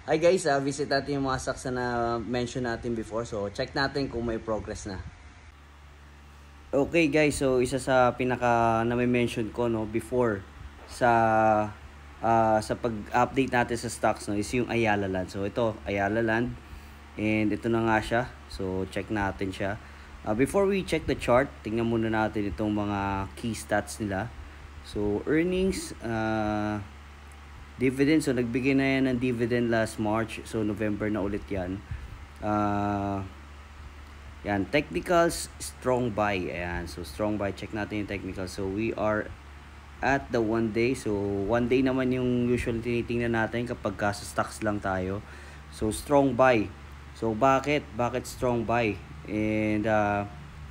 Hi guys, visit natin yung mga stocks na mention natin before. So, check natin kung may progress na. Okay guys, so isa sa pinaka na may mention ko no before sa sa pag-update natin sa stocks no is yung Ayala Land. So ito, Ayala Land, and ito na nga siya. So check natin siya. Before we check the chart, tingnan muna natin itong mga key stats nila. So earnings, dividend, so nagbigay na yan ng dividend last March. So November na ulit yan. Yan, technicals, strong buy. Ayan, so strong buy. Check natin yung technicals. So we are at the 1 day. So 1 day naman yung usually tinitingnan natin kapag sa stocks lang tayo. So strong buy. So bakit strong buy? And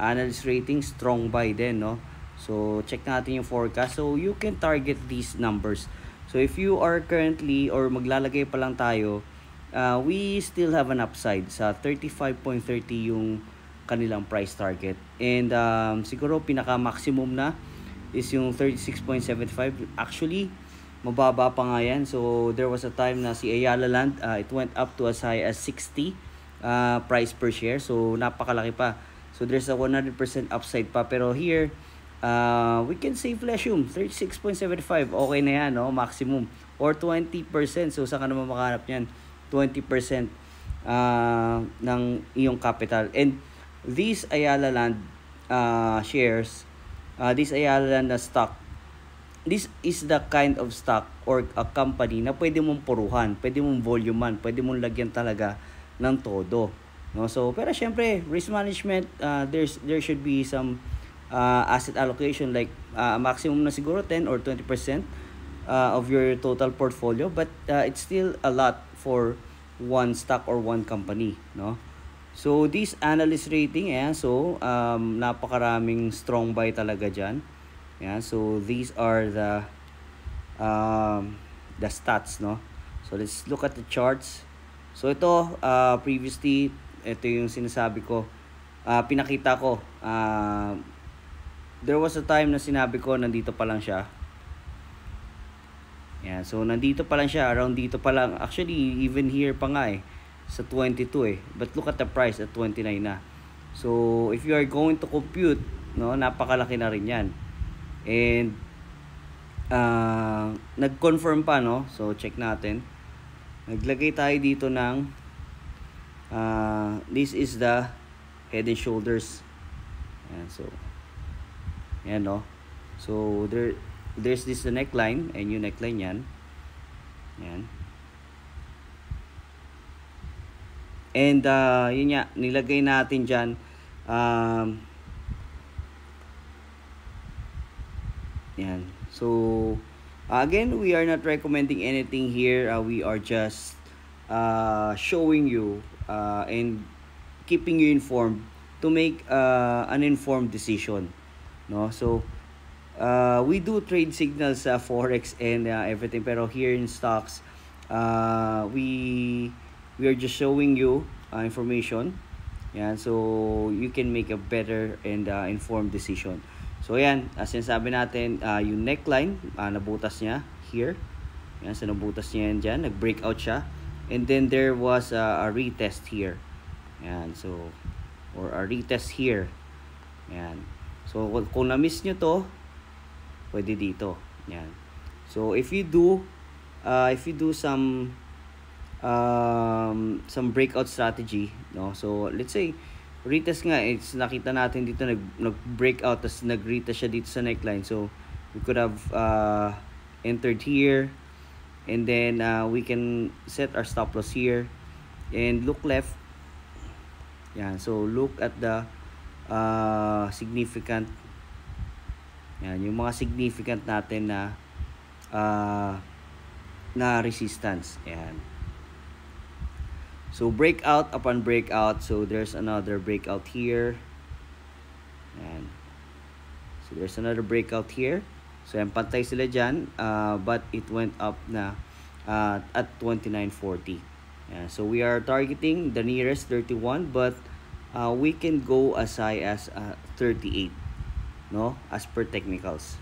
analyst rating, strong buy din, no? So check natin yung forecast. So you can target these numbers. So if you are currently or maglalagay pa lang tayo, we still have an upside sa 35.30 yung kanilang price target. And siguro pinaka maximum na is yung 36.75. Actually, mababa pa nga yan. So there was a time na si Ayala Land, it went up to as high as 60 price per share. So napakalaki pa. So there's a 100% upside pa. Pero here, we can safely assume 36.75. Okay na yan, no? Maximum. Or 20%. So saan ka naman makahanap yan? 20% ng iyong capital. And these Ayala Land shares, this Ayala Land na stock, this is the kind of stock or a company na pwede mong puruhan, pwede mong volumean, pwede mong lagyan talaga ng todo, no? So pero syempre risk management, there should be some asset allocation, like maximum na siguro 10 or 20% of your total portfolio, but it's still a lot for one stock or one company, no? So this analyst rating, so napakaraming strong buy talaga dyan. So these are the stats, no? So let's look at the charts. So ito, previously, ito yung sinasabi ko, pinakita ko, there was a time na sinabi ko nandito pa lang siya. So nandito pa lang siya, around dito pa lang. Actually, even here pa nga sa 22 But look at the price at 29 na. So if you are going to compute, no, napakalaki na rin yan. And nag-confirm pa, no? So check natin. Naglagay tayo dito ng this is the Head and Shoulders. So yan, no? So there's this the neckline, and yung neckline yan. And yun nga, nilagay natin dyan. So again, we are not recommending anything here. We are just showing you and keeping you informed to make an informed decision, no? So we do trade signals sa forex and everything, pero here in stocks, we are just showing you information. So you can make a better and informed decision. So yan, sinasabi natin, yung neckline, nabutas niya here. So nabutas niya yan dyan, nag-breakout siya. And then there was a retest here. So, or a retest here. So kung na-miss nyo to, pwede dito. So if you do some breakout strategy, no? So let's say retest nga, it's nakita natin dito nag-breakout, tas nag-retest siya dito sa neckline. So we could have entered here, and then we can set our stop loss here and look left. So look at the significant, yung mga significant natin na resistance. So breakout upon breakout. So there's another breakout here. So there's another breakout here. So yan, pantay sila dyan, but it went up na at 29.40. So we are targeting the nearest 31, but we can go as high as 38, no, as per technicals.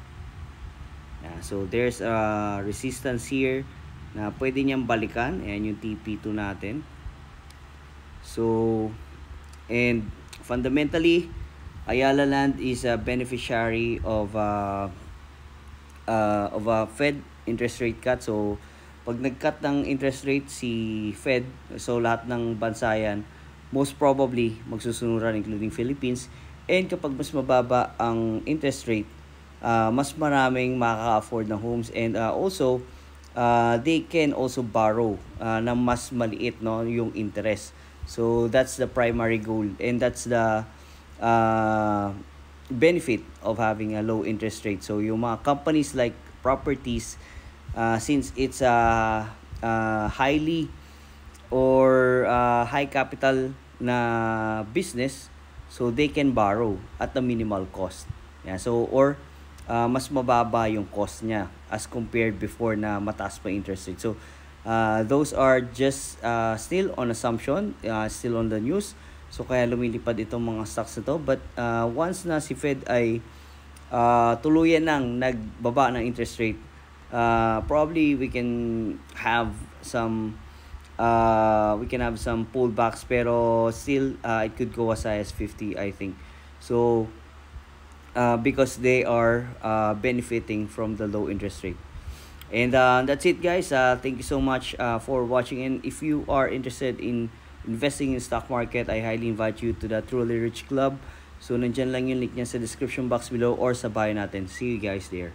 So there's a resistance here, na pwede niyang balikan. Ayan yung TP2 natin. So, and fundamentally, Ayala Land is a beneficiary of a Fed interest rate cut. So, pag nag-cut ng interest rate si Fed, so lahat ng bansa yan, most probably magsusunuran including Philippines. And kapag mas mababa ang interest rate, mas maraming makaka-afford ng homes, and also they can also borrow na mas maliit, no, yung interest. So that's the primary goal, and that's the uh, benefit of having a low interest rate. So yung mga companies like properties, since it's a highly or high capital na business, so they can borrow at a minimal cost. Yeah, so or mas mababa yung cost niya as compared before na mataas pa interest rate. So those are just still on assumption, still on the news. So kaya lumilipad itong mga stocks na to. But once na si Fed ay tuluyan nang nagbaba ng interest rate, probably we can have some pullbacks, pero still it could go as high as 50, I think. So because they are benefiting from the low interest rate. And that's it, guys. Thank you so much for watching. And if you are interested in investing in stock market, I highly invite you to the Truly Rich Club. So nandyan lang yung link niya sa description box below or sa bio natin. See you guys there.